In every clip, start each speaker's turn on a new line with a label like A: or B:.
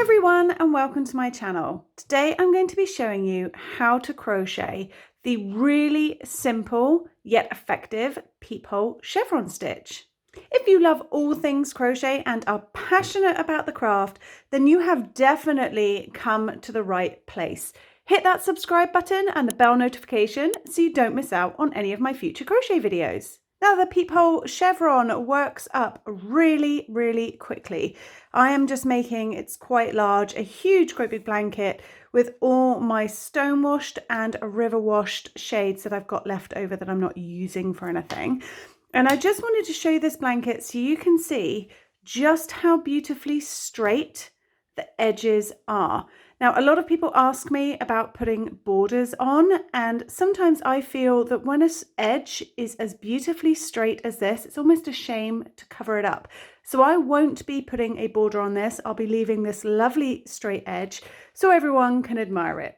A: everyone and welcome to my channel. Today I'm going to be showing you how to crochet the really simple yet effective peephole chevron stitch. If you love all things crochet and are passionate about the craft, then you have definitely come to the right place. Hit that subscribe button and the bell notification so you don't miss out on any of my future crochet videos. Now the peephole chevron works up really quickly. I am just making, it's quite large, a huge great big blanket with all my stonewashed and river washed shades that I've got left over that I'm not using for anything. And I just wanted to show you this blanket so you can see just how beautifully straight the edges are. Now, a lot of people ask me about putting borders on, and sometimes I feel that when an edge is as beautifully straight as this, it's almost a shame to cover it up. So I won't be putting a border on this. I'll be leaving this lovely straight edge so everyone can admire it.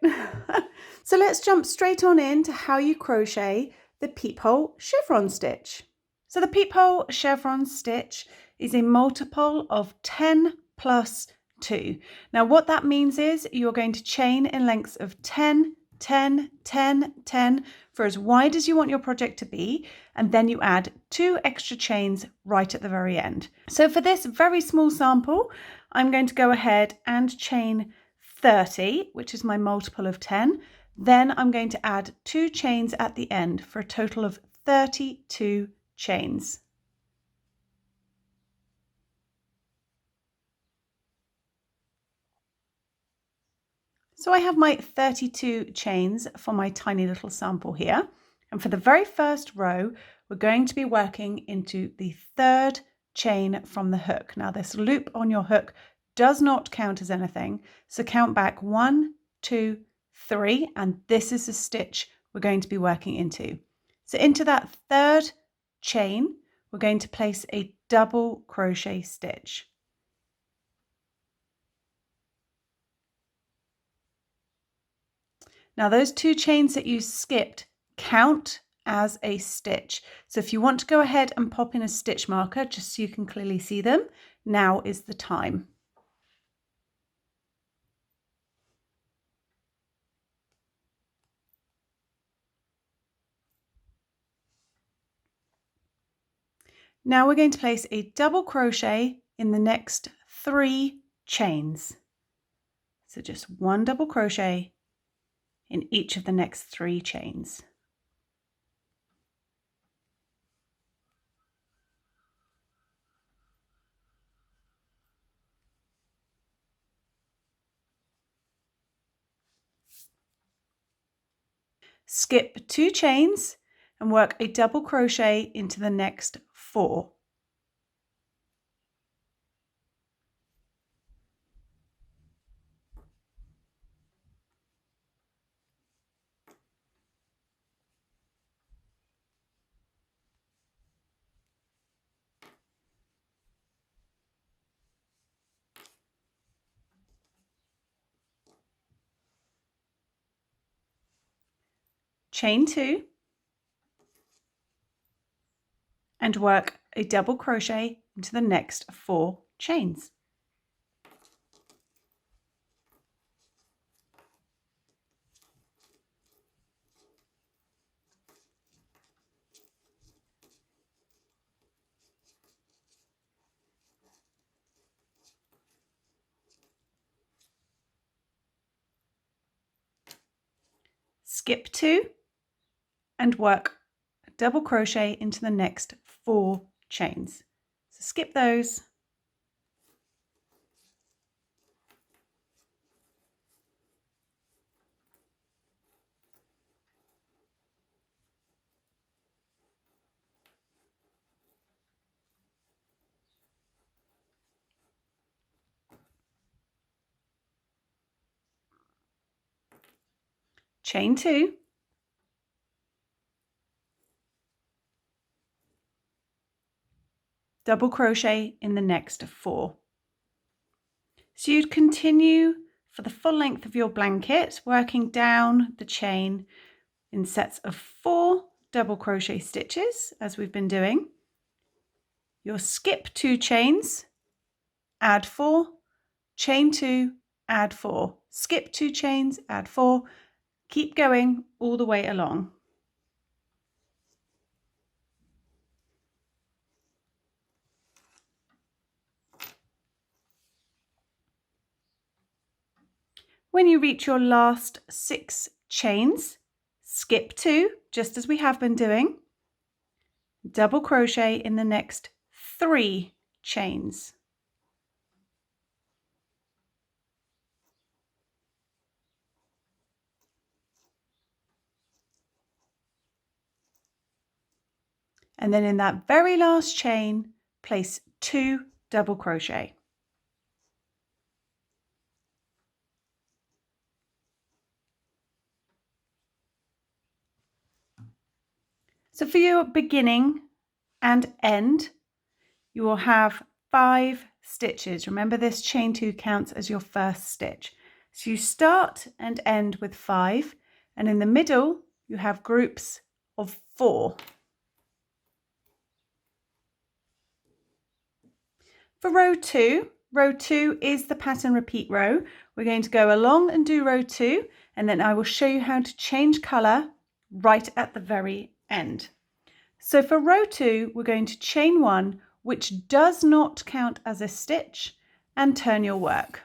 A: So let's jump straight on into how you crochet the peephole chevron stitch. So the peephole chevron stitch is a multiple of 10 plus 2. Now what that means is you're going to chain in lengths of 10, 10, 10, 10 for as wide as you want your project to be, and then you add 2 extra chains right at the very end. So for this very small sample, I'm going to go ahead and chain 30, which is my multiple of 10. Then I'm going to add 2 chains at the end for a total of 32 chains. So I have my 32 chains for my tiny little sample here. And for the very first row, we're going to be working into the 3rd chain from the hook. Now this loop on your hook does not count as anything. So count back 1, 2, 3, and this is the stitch we're going to be working into. So into that 3rd chain, we're going to place a double crochet stitch. Now those 2 chains that you skipped count as a stitch. So if you want to go ahead and pop in a stitch marker just so you can clearly see them, now is the time. Now we're going to place a double crochet in the next 3 chains. So just 1 double crochet in each of the next 3 chains. Skip 2 chains and work a double crochet into the next 4. Chain 2 and work a double crochet into the next 4 chains. Skip 2 and work a double crochet into the next 4 chains. So skip those. Chain 2. Double crochet in the next 4. So you'd continue for the full length of your blanket, working down the chain in sets of 4 double crochet stitches, as we've been doing. You'll skip 2 chains, add 4, chain 2, add 4. Skip 2 chains, add 4. Keep going all the way along. When you reach your last 6 chains, skip 2, just as we have been doing. Double crochet in the next 3 chains. And then in that very last chain, place 2 double crochet. So for your beginning and end, you will have 5 stitches. Remember, this chain 2 counts as your first stitch. So you start and end with 5, and in the middle you have groups of 4. For row 2 is the pattern repeat row. We're going to go along and do row 2, and then I will show you how to change colour right at the very end. So for row 2, we're going to chain 1, which does not count as a stitch, and turn your work.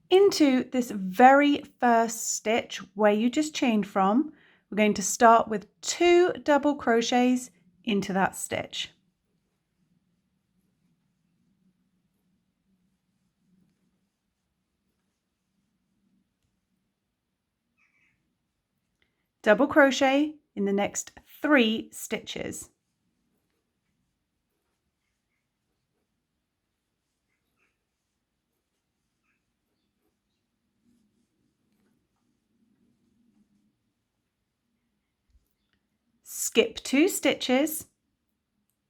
A: Into this very first stitch where you just chained from, we're going to start with 2 double crochets into that stitch. Double crochet in the next 3 stitches. Skip 2 stitches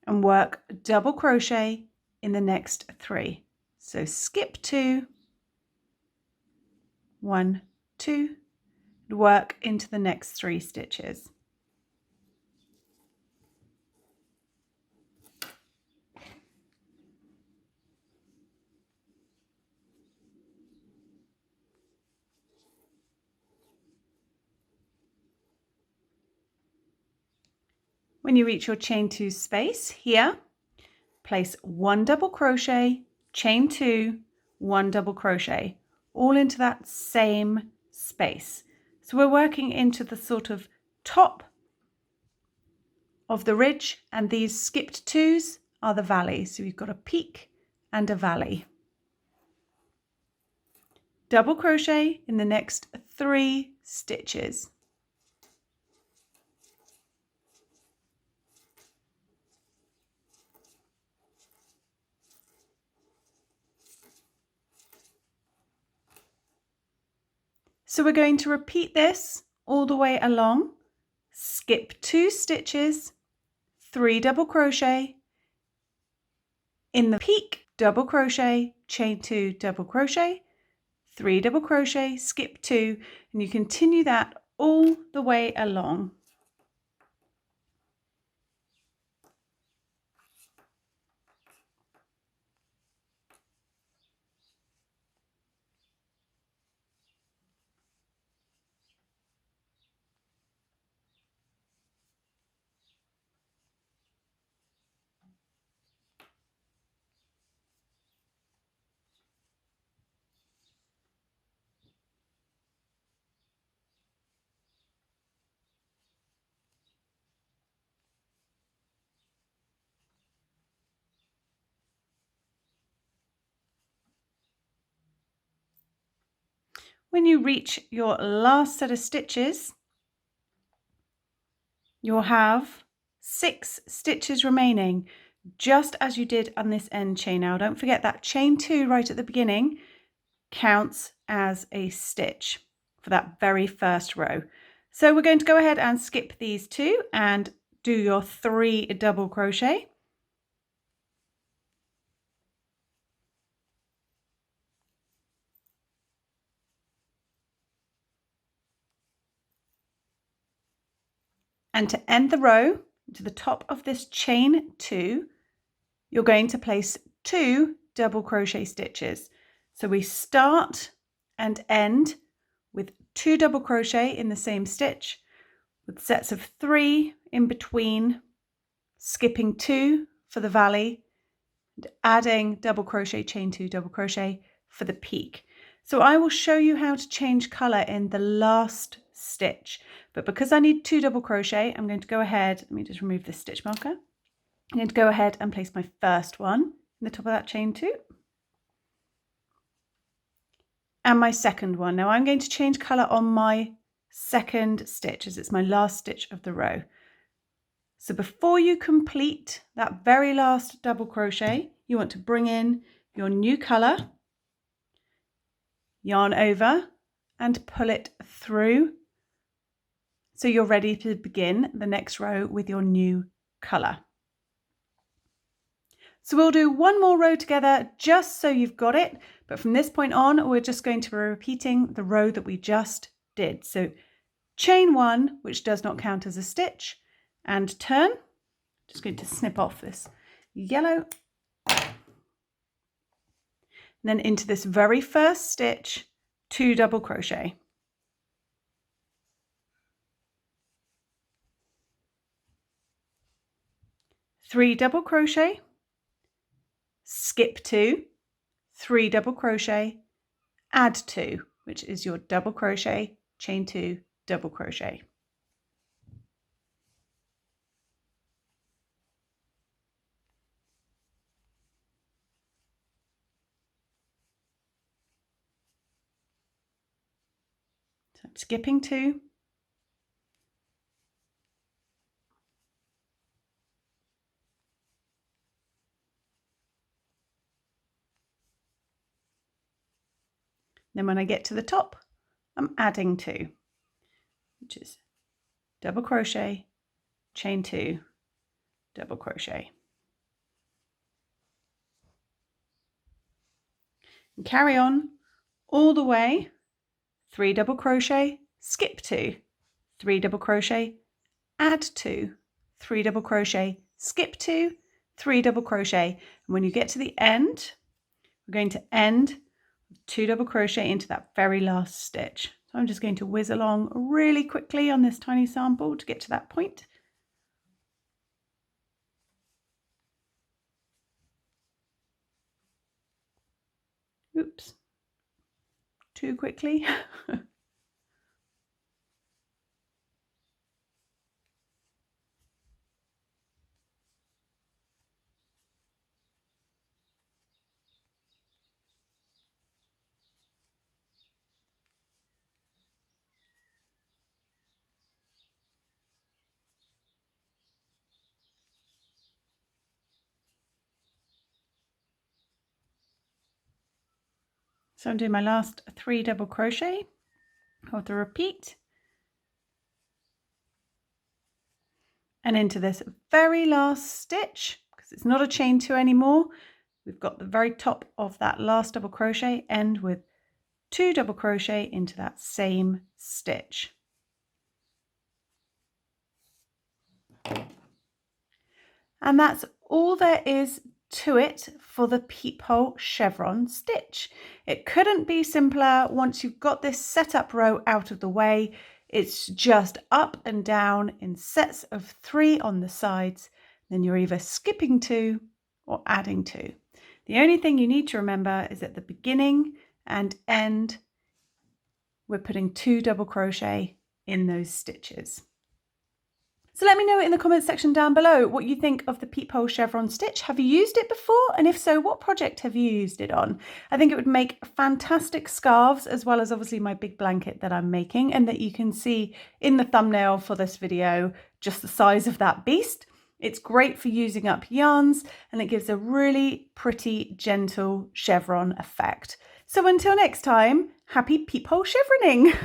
A: and work double crochet in the next 3. So skip 2, 1, 2, work into the next 3 stitches. When you reach your chain 2 space here, place 1 double crochet, chain 2, 1 double crochet, all into that same space. So we're working into the sort of top of the ridge, and these skipped 2s are the valleys. So we've got a peak and a valley. Double crochet in the next 3 stitches. So we're going to repeat this all the way along. Skip 2 stitches, 3 double crochet, in the peak double crochet, chain 2 double crochet, 3 double crochet, skip 2, and you continue that all the way along. When you reach your last set of stitches, you'll have 6 stitches remaining, just as you did on this end chain. Now don't forget that chain 2 right at the beginning counts as a stitch for that very first row. So we're going to go ahead and skip these 2 and do your 3 double crochet. And to end the row, to the top of this chain 2, you're going to place 2 double crochet stitches. So we start and end with 2 double crochet in the same stitch, with sets of 3 in between, skipping 2 for the valley, and adding double crochet, chain 2, double crochet for the peak. So I will show you how to change colour in the last stitch, but because I need 2 double crochet, I'm going to go ahead, let me just remove this stitch marker. I'm going to go ahead and place my first one in the top of that chain 2. And my second one. Now I'm going to change colour on my second stitch as it's my last stitch of the row. So before you complete that very last double crochet, you want to bring in your new colour, yarn over and pull it through so you're ready to begin the next row with your new colour. So we'll do one more row together just so you've got it, but from this point on we're just going to be repeating the row that we just did. So chain 1, which does not count as a stitch, and turn. Just going to snip off this yellow. And then into this very first stitch, 2 double crochet. Three double crochet, skip 2, 3 double crochet, add 2, which is your double crochet, chain 2, double crochet. So I'm skipping 2, then when I get to the top, I'm adding 2, which is double crochet, chain 2, double crochet. And carry on all the way, 3 double crochet, skip 2, 3 double crochet, add 2, 3 double crochet, skip 2, 3 double crochet. And when you get to the end, we're going to end with 2 double crochet into that very last stitch. So I'm just going to whiz along really quickly on this tiny sample to get to that point. Oops, too quickly. So I'm doing my last 3 double crochet of the repeat, and into this very last stitch, because it's not a chain 2 anymore, we've got the very top of that last double crochet, end with 2 double crochet into that same stitch. And that's all there is to it for the Peephole Chevron stitch. It couldn't be simpler. Once you've got this setup row out of the way, it's just up and down in sets of 3 on the sides. Then you're either skipping 2 or adding 2. The only thing you need to remember is at the beginning and end, we're putting 2 double crochet in those stitches. So let me know in the comments section down below what you think of the Peephole Chevron stitch. Have you used it before? And if so, what project have you used it on? I think it would make fantastic scarves, as well as obviously my big blanket that I'm making, and that you can see in the thumbnail for this video, just the size of that beast. It's great for using up yarns, and it gives a really pretty, gentle chevron effect. So until next time, happy peephole chevroning!